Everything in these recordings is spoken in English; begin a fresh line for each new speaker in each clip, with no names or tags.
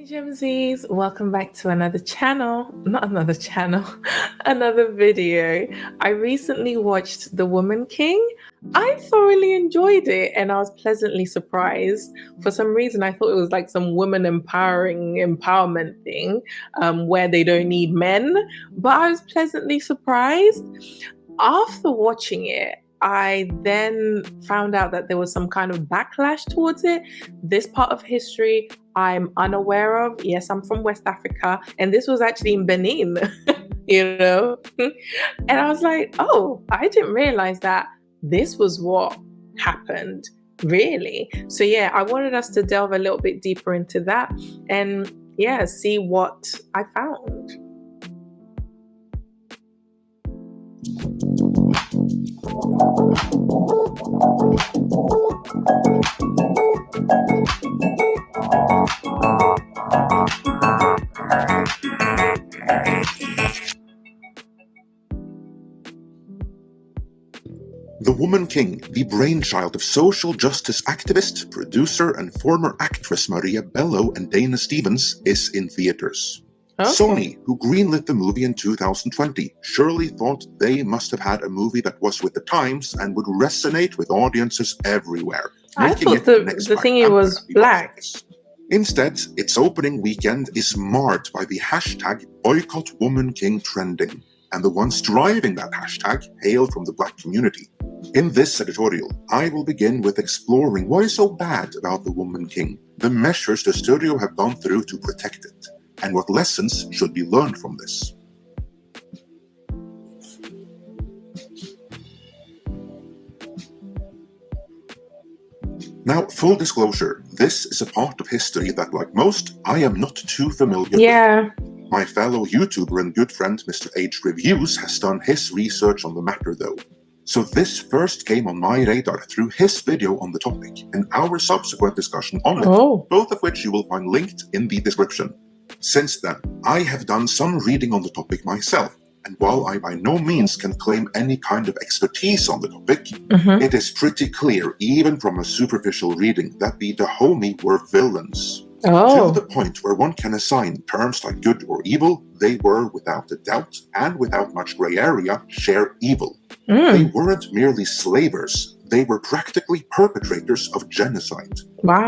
Gemsies, welcome back to another video. I recently watched The Woman King. I thoroughly enjoyed it and I was pleasantly surprised. For some reason, I thought it was like some woman empowerment thing where they don't need men, but I was pleasantly surprised. After watching it, I then found out that there was some kind of backlash towards it. This part of history I'm unaware of. Yes, I'm from West Africa, and this was actually in Benin, you know? And I was like, oh, I didn't realize that this was what happened, really. So, yeah, I wanted us to delve a little bit deeper into that and, yeah, see what I found.
The Woman King, the brainchild of social justice activist, producer, and former actress Maria Bello and Dana Stevens, is in theaters.
Okay.
Sony, who greenlit the movie in 2020, surely thought they must have had a movie that was with the times and would resonate with audiences everywhere.
I thought the thingy was black.
Instead, its opening weekend is marred by the hashtag Boycott Woman King trending, and the ones driving that hashtag hail from the Black community. In this editorial, I will begin with exploring what is so bad about the Woman King, the measures the studio have gone through to protect it, and what lessons should be learned from this. Now, full disclosure, this is a part of history that, like most, I am not too familiar with. My fellow YouTuber and good friend Mr. H Reviews has done his research on the matter though. So this first came on my radar through his video on the topic and our subsequent discussion on it, both of which you will find linked in the description. Since then, I have done some reading on the topic myself, and while I by no means can claim any kind of expertise on the topic, it is pretty clear, even from a superficial reading, that the Dahomey were villains. To the point where one can assign terms like good or evil, they were, without a doubt, and without much grey area, sheer evil. They weren't merely slavers, they were practically perpetrators of genocide.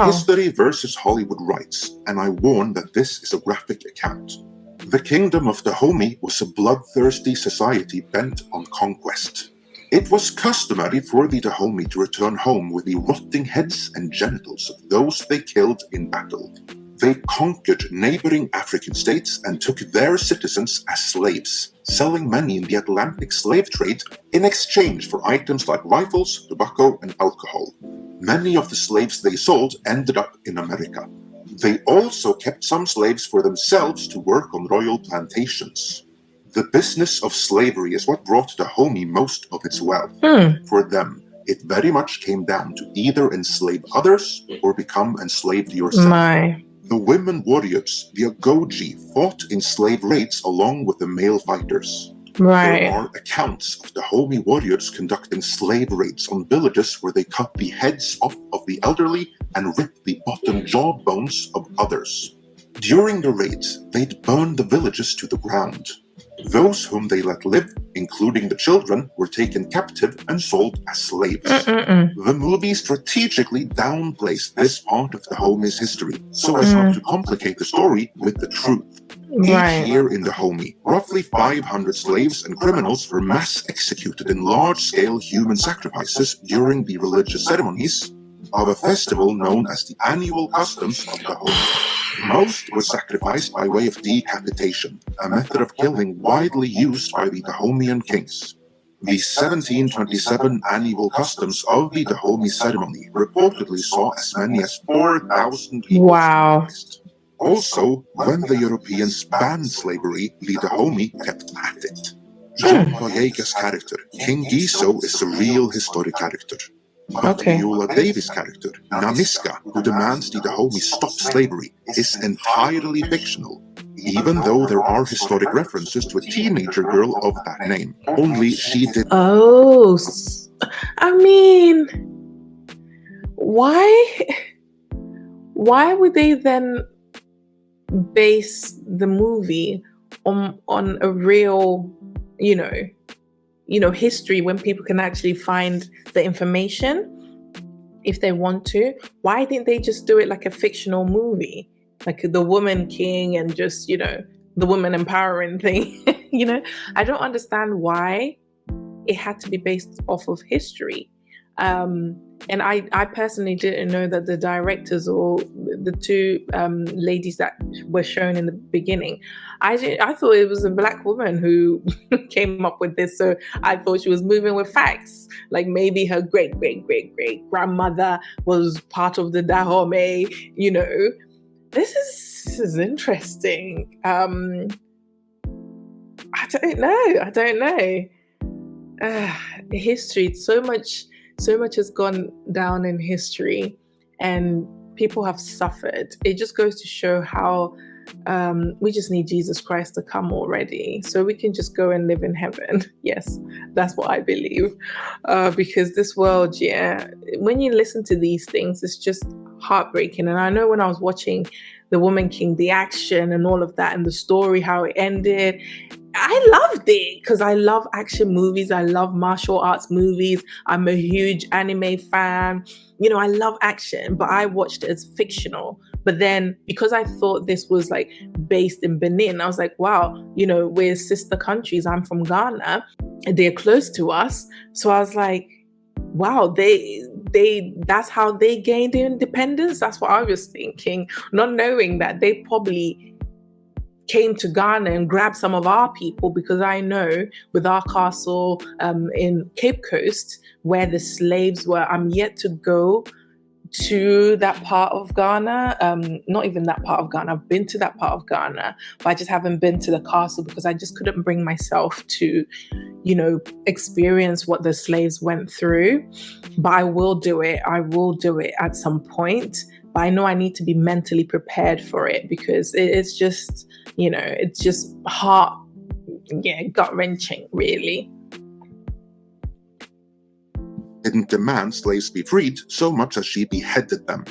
History versus Hollywood writes, and I warn that this is a graphic account. The Kingdom of Dahomey was a bloodthirsty society bent on conquest. It was customary for the Dahomey to return home with the rotting heads and genitals of those they killed in battle. They conquered neighboring African states and took their citizens as slaves, selling many in the Atlantic slave trade in exchange for items like rifles, tobacco, and alcohol. Many of the slaves they sold ended up in America. They also kept some slaves for themselves to work on royal plantations. The business of slavery is what brought Dahomey most of its wealth. For them, it very much came down to either enslave others or become enslaved yourself. The women warriors, the Agoji, fought in slave raids along with the male fighters. There are accounts of Dahomey warriors conducting slave raids on villages where they cut the heads off of the elderly and ripped the bottom jaw bones of others. During the raids, they'd burn the villages to the ground. Those whom they let live, including the children, were taken captive and sold as slaves. The movie strategically downplays this part of Dahomey's history, so as not to complicate the story with the truth. Each year in Dahomey, roughly 500 slaves and criminals were mass executed in large-scale human sacrifices during the religious ceremonies of a festival known as the Annual Customs of Dahomey. Most were sacrificed by way of decapitation, a method of killing widely used by the Dahomeyan kings. The 1727 annual customs of the Dahomey ceremony reportedly saw as many as 4,000 people sacrificed. Also, when the Europeans banned slavery, the Dahomey kept at it. John Boyega's character, King Giso, is a real historic character. But Viola Davis' character, Namiska, who demands the Dahomey stop slavery, is entirely fictional, even though there are historic references to a teenager girl of that name. Only she did.
I mean, why would they then base the movie on a real, history when people can actually find the information if they want to? Why didn't they just do it like a fictional movie, like The Woman King, and just, the woman empowering thing? I don't understand why it had to be based off of history. And I personally didn't know that the directors or the two ladies that were shown in the beginning, I thought it was a Black woman who came up with this. So I thought she was moving with facts. Like maybe her great grandmother was part of the Dahomey. This is interesting. I don't know. History, so much has gone down in history, and people have suffered. It just goes to show how we just need Jesus Christ to come already, so we can just go and live in heaven. Yes, that's what I believe. Because this world, when you listen to these things, it's just heartbreaking. And I know when I was watching The Woman King, the action and all of that, and the story, how it ended, I loved it because I love action movies. I love martial arts movies. I'm a huge anime fan. I love action, but I watched it as fictional. But then because I thought this was like based in Benin, I was like, wow, we're sister countries. I'm from Ghana and they're close to us. So I was like, wow, that's how they gained their independence. That's what I was thinking, not knowing that they probably came to Ghana and grabbed some of our people, because I know with our castle in Cape Coast where the slaves were, I'm yet to go to that part of Ghana. Not even that part of Ghana. I've been to that part of Ghana, but I just haven't been to the castle because I just couldn't bring myself to, experience what the slaves went through. But I will do it. I will do it at some point. But I know I need to be mentally prepared for it, because it's just, it's just gut-wrenching, really.
Didn't demand slaves be freed so much as she beheaded them.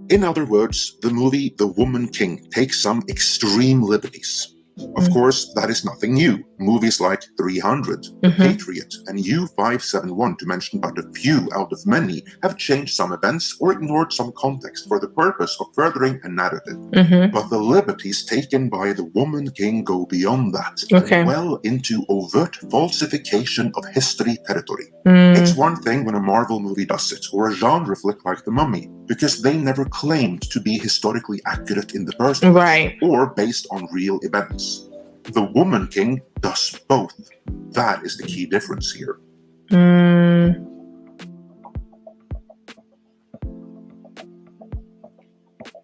In other words, the movie The Woman King takes some extreme liberties. Of course, that is nothing new. Movies like 300, The Patriot, and U-571, to mention but a few out of many, have changed some events or ignored some context for the purpose of furthering a narrative. But the liberties taken by The Woman King go beyond that, and well into overt falsification of history territory. It's one thing when a Marvel movie does it, or a genre flick like The Mummy, because they never claimed to be historically accurate in the first place, or based on real events. The Woman King does both. That is the key difference here.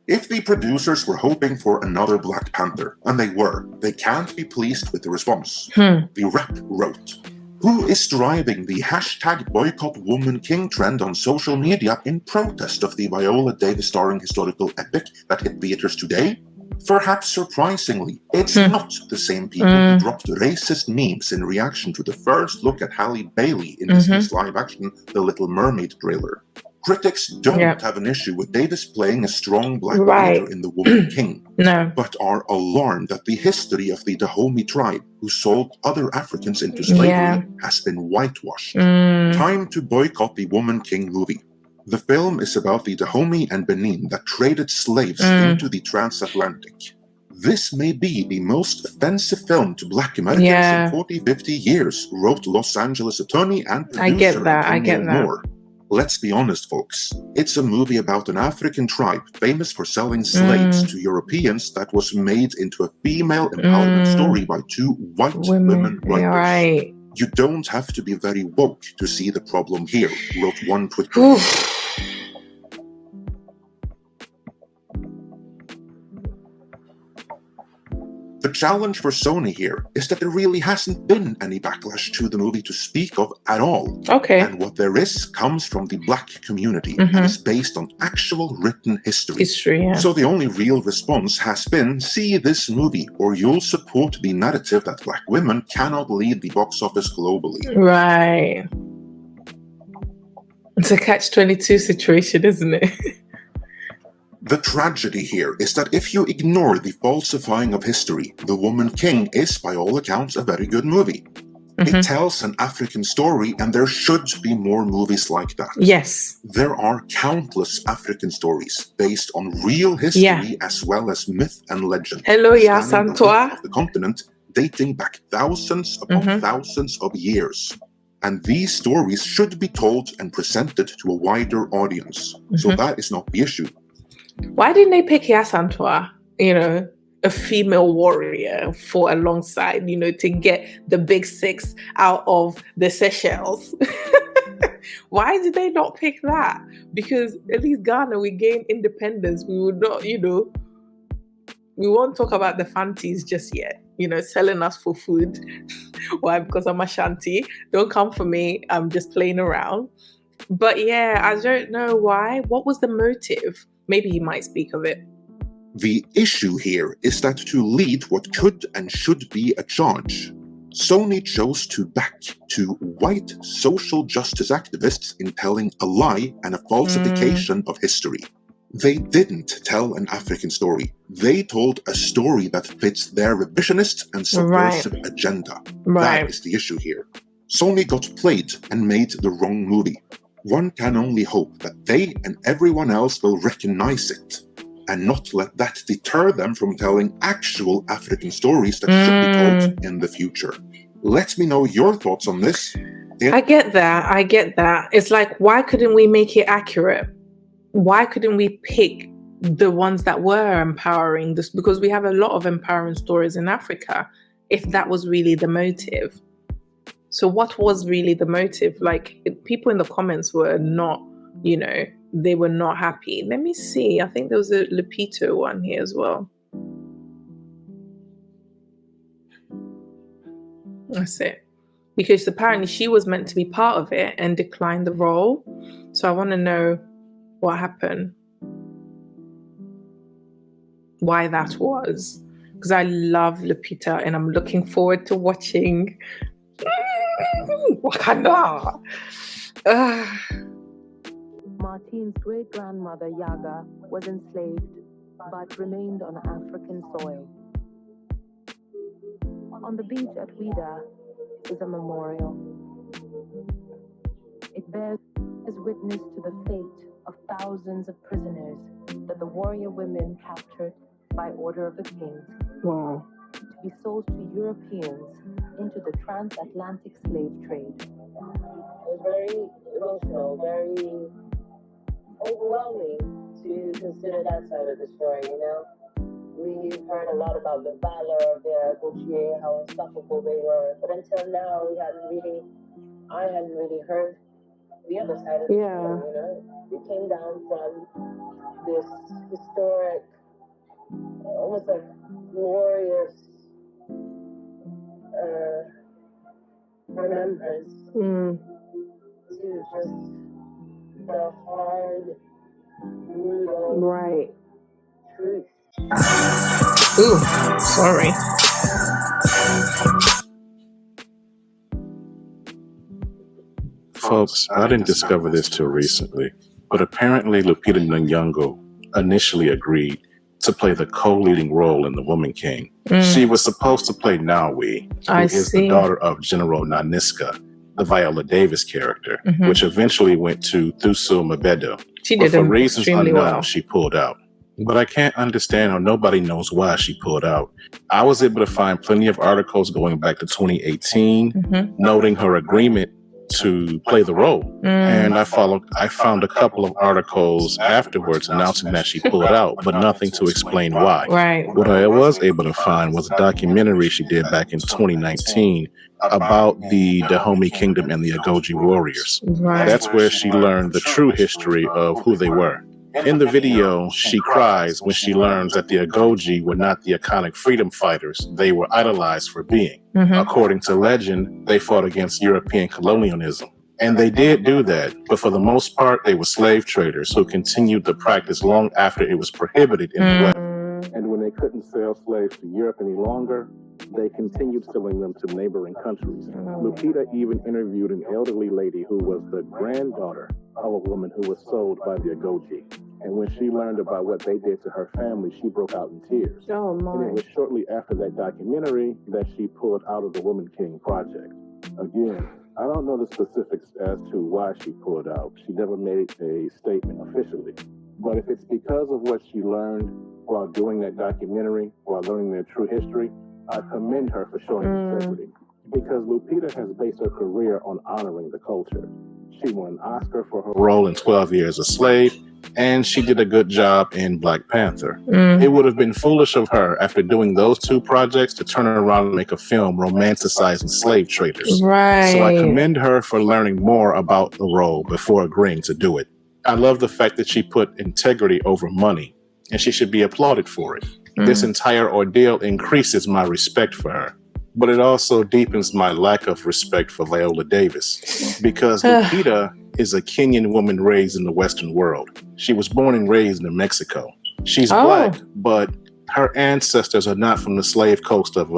If the producers were hoping for another Black Panther, and they were, they can't be pleased with the response. The Rep wrote, "Who is driving the #BoycottWomanKing trend on social media in protest of the Viola Davis starring historical epic that hit theaters today? Perhaps surprisingly, it's not the same people who dropped racist memes in reaction to the first look at Halle Bailey in Disney's live-action The Little Mermaid trailer. Critics don't have an issue with Davis playing a strong Black leader in The Woman King, but are alarmed that the history of the Dahomey tribe, who sold other Africans into slavery, has been whitewashed. Time to boycott the Woman King movie. The film is about the Dahomey and Benin that traded slaves into the transatlantic. This may be the most offensive film to Black Americans in 40-50 years, wrote Los Angeles attorney and producer Daniel Moore. Let's be honest, folks. It's a movie about an African tribe famous for selling slaves to Europeans that was made into a female empowerment story by two white women writers. You don't have to be very woke to see the problem here, wrote one Twitter. The challenge for Sony here is that there really hasn't been any backlash to the movie to speak of at all. And what there is comes from the Black community and is based on actual written history. So the only real response has been, see this movie or you'll support the narrative that Black women cannot lead the box office globally.
It's a catch-22 situation, isn't it?
The tragedy here is that if you ignore the falsifying of history, The Woman King is, by all accounts, a very good movie. It tells an African story, and there should be more movies like that.
Yes.
There are countless African stories based on real history as well as myth and legend.
Hello, Yasantoa.
Of the continent, dating back thousands upon thousands of years. And these stories should be told and presented to a wider audience. So that is not the issue.
Why didn't they pick Yasantoa, a female warrior for alongside, to get the big six out of the Seychelles? Why did they not pick that? Because at least Ghana, we gained independence. We would not, we won't talk about the Fantis just yet, selling us for food. Why? Because I'm Ashanti. Don't come for me. I'm just playing around. But yeah, I don't know why. What was the motive? Maybe you might speak of it.
The issue here is that to lead what could and should be a charge, Sony chose to back two white social justice activists in telling a lie and a falsification of history. They didn't tell an African story. They told a story that fits their revisionist and subversive agenda. That is the issue here. Sony got played and made the wrong movie. One can only hope that they and everyone else will recognize it and not let that deter them from telling actual African stories that should be told in the future. Let me know your thoughts on this.
I get that. It's like, why couldn't we make it accurate? Why couldn't we pick the ones that were empowering this? Because we have a lot of empowering stories in Africa, if that was really the motive. So what was really the motive? Like, people in the comments were not, they were not happy. Let me see. I think there was a Lupito one here as well. That's it. Because apparently she was meant to be part of it and declined the role. So I want to know what happened. Why that was. Because I love Lupita and I'm looking forward to watching Wakanda.
Martine's great-grandmother, Yaga, was enslaved but remained on African soil. On the beach at Ouidah is a memorial. It bears witness to the fate of thousands of prisoners that the warrior women captured by order of the kings.
Wow.
To be sold to Europeans into the transatlantic slave trade. It was very emotional, very overwhelming to consider that side of the story, We've heard a lot about the valor of the Gautier, how unstoppable they were, but until now I hadn't really heard the other side of the story, We came down from this historic, almost like glorious remembrance to just the hard, brutal truth.
Ooh, sorry.
Folks, I didn't discover this till recently, but apparently Lupita Nyong'o initially agreed to play the co-leading role in The Woman King. She was supposed to play Nawi, who is the daughter of General Naniska, the Viola Davis character, which eventually went to Thuso Mbedu. But for reasons unknown, she pulled out. But I can't understand how nobody knows why she pulled out. I was able to find plenty of articles going back to 2018, noting her agreement to play the role. And I found a couple of articles afterwards announcing that she pulled out, but nothing to explain why.
Right.
What I was able to find was a documentary she did back in 2019 about the Dahomey Kingdom and the Agoji warriors.
Right.
That's where she learned the true history of who they were. In the video, she cries when she learns that the Agoji were not the iconic freedom fighters they were idolized for being. According to legend, they fought against European colonialism. And they did do that, but for the most part, they were slave traders who continued the practice long after it was prohibited in the West. And when they couldn't sell slaves to Europe any longer, they continued selling them to neighboring countries. Lupita even interviewed an elderly lady who was the granddaughter of a woman who was sold by the Agoji. And when she learned about what they did to her family, she broke out in tears.
Oh,
And it
my.
was shortly after that documentary that she pulled out of the Woman King project. Again, I don't know the specifics as to why she pulled out. She never made a statement officially. But if it's because of what she learned while doing that documentary, while learning their true history, I commend her for showing integrity. Because Lupita has based her career on honoring the culture. She won an Oscar for her role in 12 Years a Slave, and she did a good job in Black Panther. It would have been foolish of her, after doing those two projects, to turn around and make a film romanticizing slave traders.
Right.
So I commend her for learning more about the role before agreeing to do it. I love the fact that she put integrity over money, and she should be applauded for it. This entire ordeal increases my respect for her. But it also deepens my lack of respect for Viola Davis, because Lupita is a Kenyan woman raised in the Western world. She was born and raised in Mexico. She's Black, but her ancestors are not from the slave coast of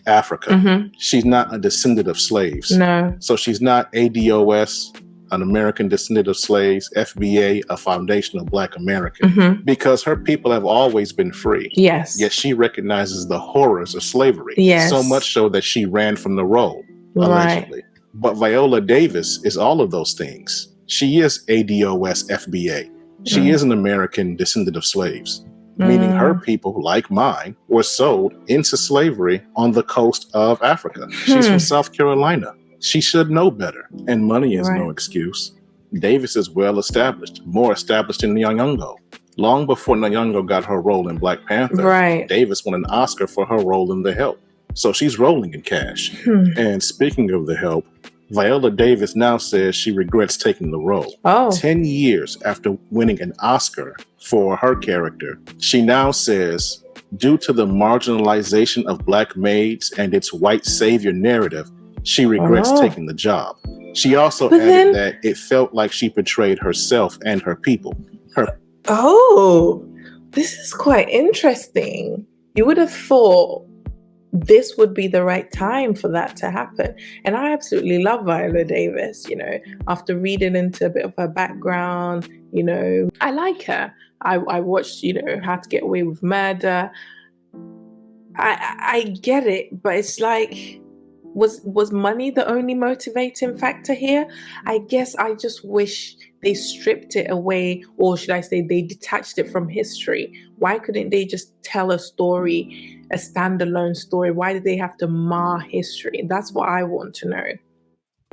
Africa. She's not a descendant of slaves.
No.
So she's not ADOS, an American descendant of slaves, FBA, a foundational Black American, because her people have always been free.
Yes.
Yet she recognizes the horrors of slavery.
Yes.
So much so that she ran from the role, allegedly. But Viola Davis is all of those things. She is ADOS FBA. She is an American descendant of slaves, meaning her people, like mine, were sold into slavery on the coast of Africa. She's from South Carolina. She should know better. And money is no excuse. Davis is well established, more established than Nyong'o. Long before Nyong'o got her role in Black Panther, Davis won an Oscar for her role in The Help. So she's rolling in cash. And speaking of The Help, Viola Davis now says she regrets taking the role. 10 years after winning an Oscar for her character, she now says, due to the marginalization of Black maids and its white savior narrative, she regrets taking the job. She also added that it felt like she betrayed herself and her people.
This is quite interesting. You would have thought this would be the right time for that to happen. And I absolutely love Viola Davis, you know, after reading into a bit of her background, you know, I like her. I watched, you know, How to Get Away with Murder. I get it, but it's like, was money the only motivating factor here? I guess I just wish they stripped it away, or should I say they detached it from history. Why couldn't they just tell a story, a standalone story? Why did they have to mar history? That's what I want to know.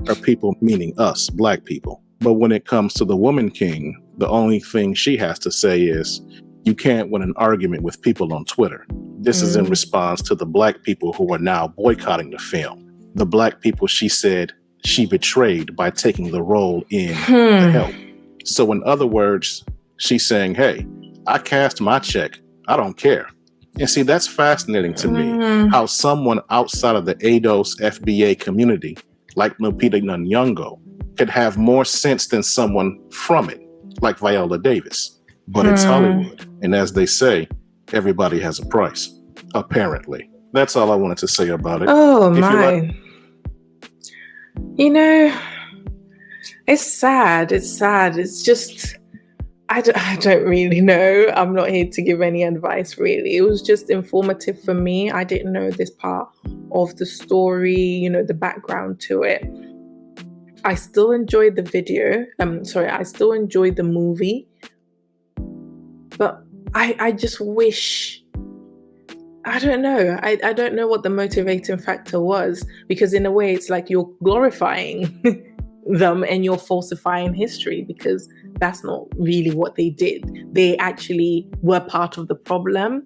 Our people, meaning us, Black people. But when it comes to the Woman King, the only thing she has to say is, you can't win an argument with people on Twitter. This is in response to the Black people who are now boycotting the film. The Black people, she said, she betrayed by taking the role in The Help. So in other words, she's saying, hey, I cast my check. I don't care. And see, that's fascinating to me, how someone outside of the ADOS FBA community, like Lupita Nyong'o, could have more sense than someone from it, like Viola Davis. But it's Hollywood. And as they say, everybody has a price, apparently. That's all I wanted to say about it.
Oh, my. You know, it's sad. It's sad. It's just, I don't really know. I'm not here to give any advice, really. It was just informative for me. I didn't know this part of the story, you know, the background to it. I still enjoyed the video. I still enjoyed the movie. But I just wish... I don't know. I don't know what the motivating factor was, because in a way it's like you're glorifying them and you're falsifying history, because that's not really what they did. They actually were part of the problem.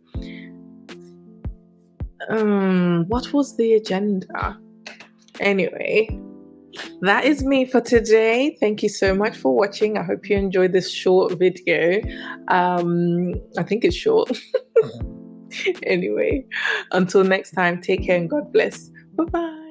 What was the agenda? Anyway, that is me for today. Thank you so much for watching. I hope you enjoyed this short video. I think it's short. Anyway, until next time, take care and God bless. Bye-bye.